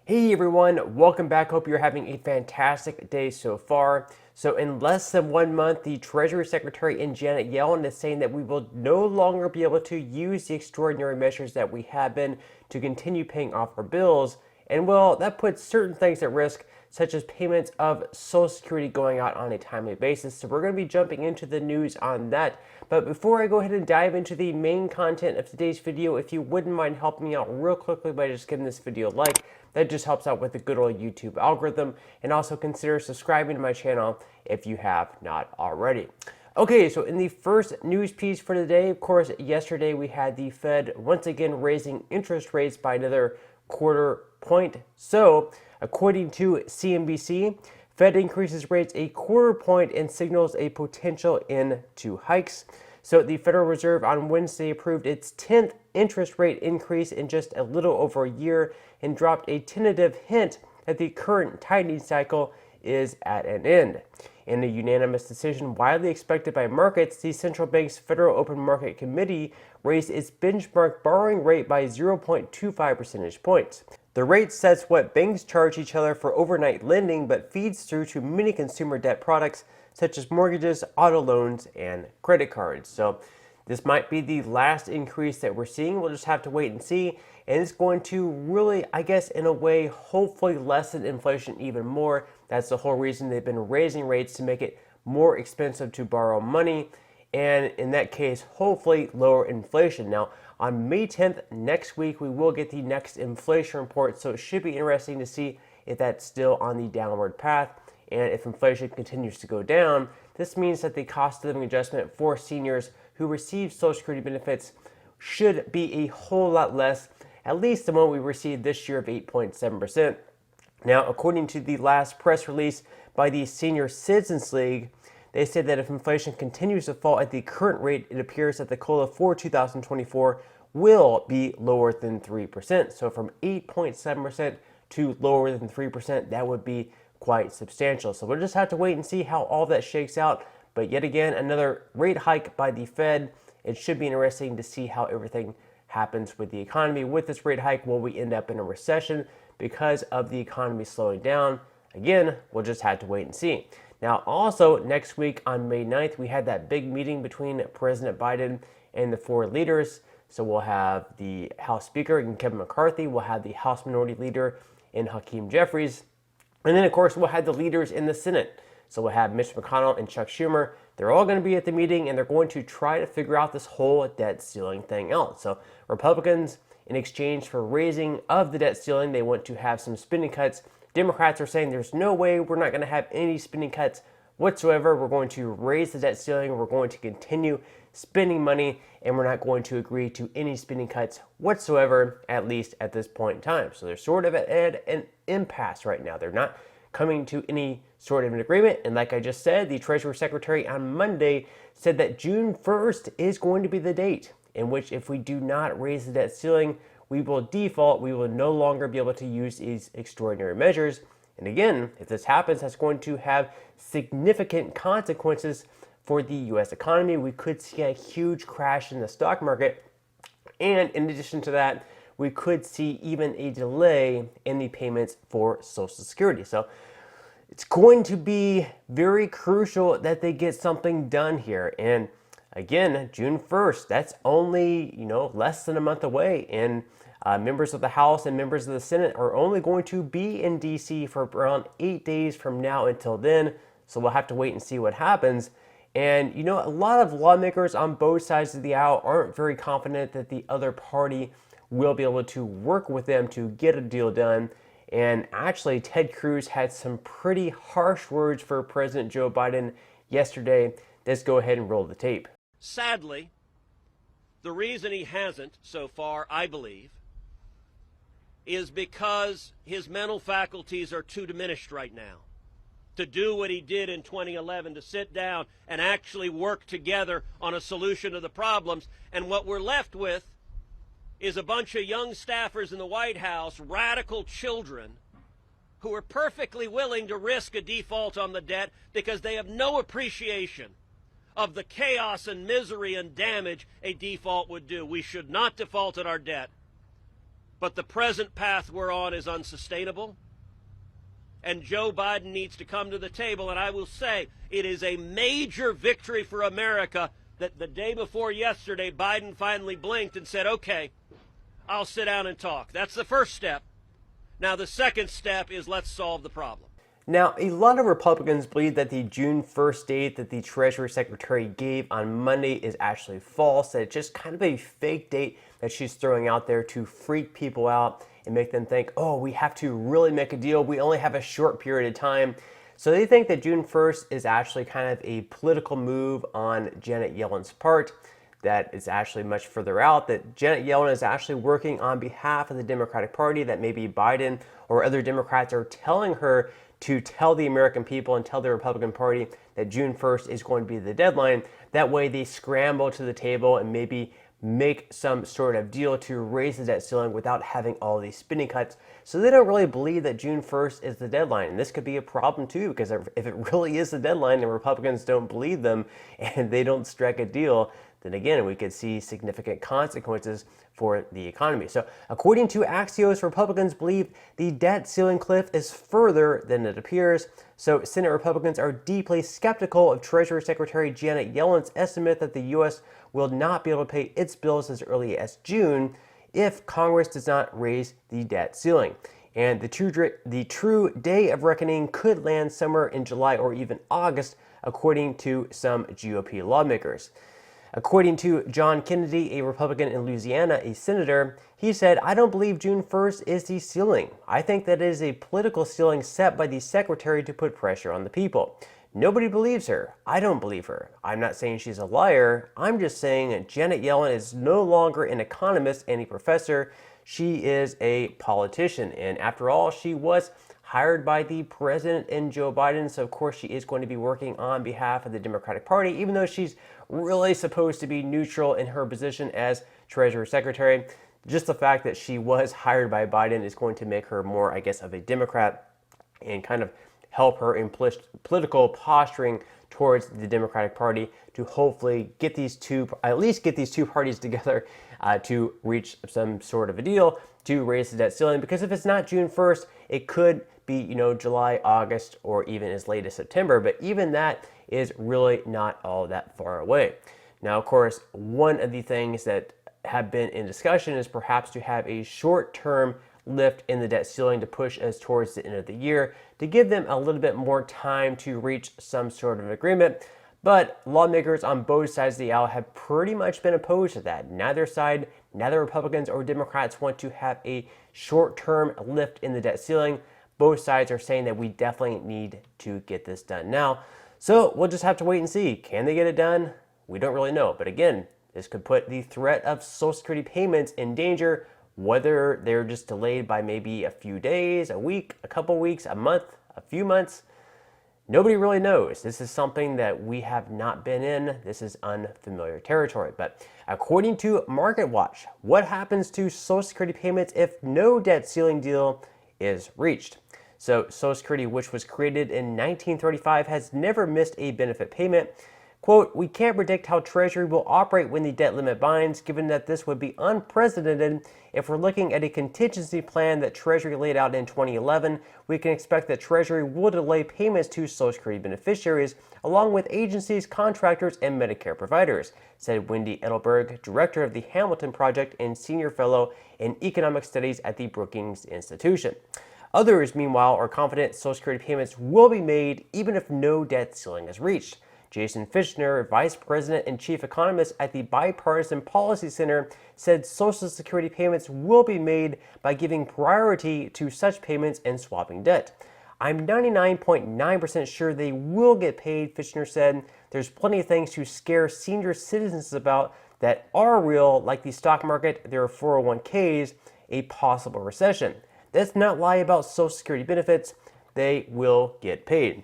Hey everyone, welcome back. Hope you're having a fantastic day so far. So in less than 1 month, the Treasury Secretary Janet Yellen is saying that we will no longer be able to use the extraordinary measures that we have been to continue paying off our bills. And well, that puts certain things at risk, such as payments of Social Security going out on a timely basis. So we're going to be jumping into the news on that. But before I go ahead and dive into the main content of today's video, if you wouldn't mind helping me out real quickly by just giving this video a like, that just helps out with the good old YouTube algorithm. And also consider subscribing to my channel if you have not already. Okay, so in the first news piece for today, of course, yesterday we had the Fed once again raising interest rates by another quarter point. So, according to CNBC, Fed increases rates a quarter point and signals a potential end to hikes. So the Federal Reserve on Wednesday approved its 10th interest rate increase in just a little over a year and dropped a tentative hint that the current tightening cycle is at an end. In a unanimous decision widely expected by markets, the central bank's Federal Open Market Committee raised its benchmark borrowing rate by 0.25 percentage points. The rate sets what banks charge each other for overnight lending, but feeds through to many consumer debt products such as mortgages, auto loans, and credit cards. So this might be the last increase that we're seeing. We'll just have to wait and see. And it's going to really, I guess, in a way, hopefully lessen inflation even more. That's the whole reason they've been raising rates, to make it more expensive to borrow money. And in that case, hopefully lower inflation. Now, on May 10th, next week, we will get the next inflation report. So it should be interesting to see if that's still on the downward path. And if inflation continues to go down, this means that the cost of living adjustment for seniors who receive Social Security benefits should be a whole lot less, at least the one we received this year of 8.7%. Now, according to the last press release by the Senior Citizens League, they said that if inflation continues to fall at the current rate, it appears that the COLA for 2024 will be lower than 3%. So from 8.7% to lower than 3%, that would be quite substantial. So we'll just have to wait and see how all that shakes out. But yet again, another rate hike by the Fed. It should be interesting to see how everything happens with the economy. With this rate hike, will we end up in a recession because of the economy slowing down? Again, we'll just have to wait and see. Now, also next week on May 9th, we had that big meeting between President Biden and the four leaders. So we'll have the House Speaker and Kevin McCarthy. We'll have the House Minority Leader and Hakeem Jeffries. And then, of course, we'll have the leaders in the Senate. So we'll have Mitch McConnell and Chuck Schumer. They're all going to be at the meeting, and they're going to try to figure out this whole debt ceiling thing out. So Republicans, in exchange for raising of the debt ceiling, they want to have some spending cuts. Democrats are saying there's no way, we're not going to have any spending cuts whatsoever. We're going to raise the debt ceiling. We're going to continue spending money, and we're not going to agree to any spending cuts whatsoever, at least at this point in time. So they're sort of at an impasse right now. They're not coming to any sort of an agreement. And like I just said, the Treasury Secretary on Monday said that June 1st is going to be the date in which, if we do not raise the debt ceiling, we will default. We will no longer be able to use these extraordinary measures. And again, if this happens, that's going to have significant consequences for the U.S. economy. We could see a huge crash in the stock market. And in addition to that, we could see even a delay in the payments for Social Security. So it's going to be very crucial that they get something done here. And again, June 1st, that's only, less than a month away. And members of the House and members of the Senate are only going to be in D.C. for around 8 days from now until then. So we'll have to wait and see what happens. And, a lot of lawmakers on both sides of the aisle aren't very confident that the other party will be able to work with them to get a deal done. And actually, Ted Cruz had some pretty harsh words for President Joe Biden yesterday. Let's go ahead and roll the tape. Sadly, the reason he hasn't so far, I believe, is because his mental faculties are too diminished right now to do what he did in 2011, to sit down and actually work together on a solution to the problems. And what we're left with is a bunch of young staffers in the White House, radical children, who are perfectly willing to risk a default on the debt because they have no appreciation of the chaos and misery and damage a default would do. We should not default on our debt. But the present path we're on is unsustainable. And Joe Biden needs to come to the table. And I will say it is a major victory for America that the day before yesterday, Biden finally blinked and said, okay, I'll sit down and talk. That's the first step. Now, the second step is let's solve the problem. Now, a lot of Republicans believe that the June 1st date that the Treasury Secretary gave on Monday is actually false, that it's just kind of a fake date that she's throwing out there to freak people out and make them think, oh, we have to really make a deal. We only have a short period of time. So they think that June 1st is actually kind of a political move on Janet Yellen's part, that it's actually much further out, that Janet Yellen is actually working on behalf of the Democratic Party, that maybe Biden or other Democrats are telling her to tell the American people and tell the Republican Party that June 1st is going to be the deadline. That way they scramble to the table and maybe make some sort of deal to raise the debt ceiling without having all these spending cuts. So they don't really believe that June 1st is the deadline. And this could be a problem too, because if it really is the deadline and Republicans don't believe them and they don't strike a deal, then again, we could see significant consequences for the economy. So according to Axios, Republicans believe the debt ceiling cliff is further than it appears. So Senate Republicans are deeply skeptical of Treasury Secretary Janet Yellen's estimate that the U.S. will not be able to pay its bills as early as June if Congress does not raise the debt ceiling. And the true day of reckoning could land somewhere in July or even August, according to some GOP lawmakers. According to John Kennedy, a Republican in Louisiana, a senator, he said, I don't believe June 1st is the ceiling. I think that it is a political ceiling set by the secretary to put pressure on the people. Nobody believes her. I don't believe her. I'm not saying she's a liar. I'm just saying Janet Yellen is no longer an economist and a professor. She is a politician. And after all, she was hired by the president and Joe Biden. So of course she is going to be working on behalf of the Democratic Party, even though she's really supposed to be neutral in her position as Treasury Secretary. Just the fact that she was hired by Biden is going to make her more, I guess, of a Democrat and kind of help her in political posturing towards the Democratic Party to hopefully get at least get these two parties together to reach some sort of a deal to raise the debt ceiling. Because if it's not June 1st, it could be, July, August, or even as late as September. But even that is really not all that far away. Now, of course, one of the things that have been in discussion is perhaps to have a short-term lift in the debt ceiling to push us towards the end of the year to give them a little bit more time to reach some sort of agreement. But lawmakers on both sides of the aisle have pretty much been opposed to that. Neither side, neither Republicans or Democrats want to have a short-term lift in the debt ceiling. Both sides are saying that we definitely need to get this done now. So we'll just have to wait and see. Can they get it done? We don't really know. But again, this could put the threat of Social Security payments in danger, whether they're just delayed by maybe a few days, a week, a couple weeks, a month, a few months. Nobody really knows. This is something that we have not been in. This is unfamiliar territory. But according to MarketWatch, what happens to Social Security payments if no debt ceiling deal is reached? So Social Security, which was created in 1935, has never missed a benefit payment. Quote, we can't predict how Treasury will operate when the debt limit binds, given that this would be unprecedented. If we're looking at a contingency plan that Treasury laid out in 2011, we can expect that Treasury will delay payments to Social Security beneficiaries, along with agencies, contractors, and Medicare providers, said Wendy Edelberg, director of the Hamilton Project and senior fellow in economic studies at the Brookings Institution. Others, meanwhile, are confident Social Security payments will be made even if no debt ceiling is reached. Jason Fishner, vice president and chief economist at the Bipartisan Policy Center, said Social Security payments will be made by giving priority to such payments and swapping debt. I'm 99.9% sure they will get paid, Fishner said. There's plenty of things to scare senior citizens about that are real, like the stock market, their 401ks, a possible recession. Let's not lie about Social Security benefits. They will get paid.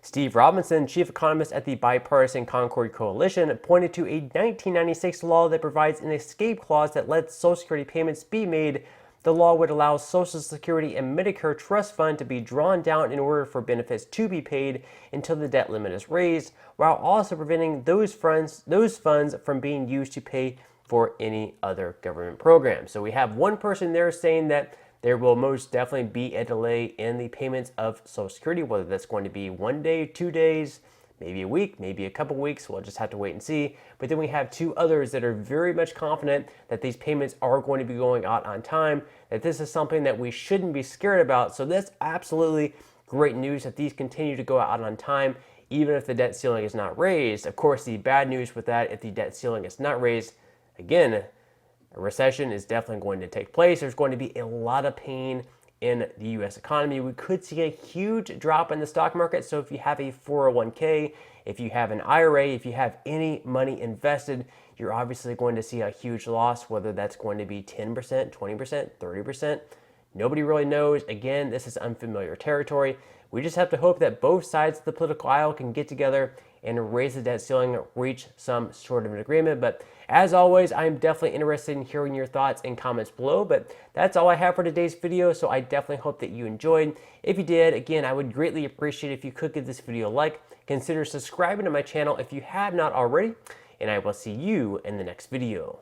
Steve Robinson, chief economist at the Bipartisan Concord Coalition, pointed to a 1996 law that provides an escape clause that lets Social Security payments be made. The law would allow Social Security and Medicare Trust Fund to be drawn down in order for benefits to be paid until the debt limit is raised, while also preventing those funds from being used to pay for any other government program. So we have one person there saying that there will most definitely be a delay in the payments of Social Security, whether that's going to be 1 day, 2 days, maybe a week, maybe a couple weeks. We'll just have to wait and see. But then we have two others that are very much confident that these payments are going to be going out on time, that this is something that we shouldn't be scared about. So that's absolutely great news that these continue to go out on time, even if the debt ceiling is not raised. Of course, the bad news with that, if the debt ceiling is not raised, again, a recession is definitely going to take place. There's going to be a lot of pain in the U.S. economy. We could see a huge drop in the stock market. So if you have a 401k, if you have an IRA, if you have any money invested, you're obviously going to see a huge loss, whether that's going to be 10%, 20%, 30%. Nobody really knows. Again, this is unfamiliar territory. We just have to hope that both sides of the political aisle can get together and raise the debt ceiling, reach some sort of an agreement. But as always, I'm definitely interested in hearing your thoughts and comments below. But that's all I have for today's video, so I definitely hope that you enjoyed. If you did, again, I would greatly appreciate if you could give this video a like. Consider subscribing to my channel if you have not already, and I will see you in the next video.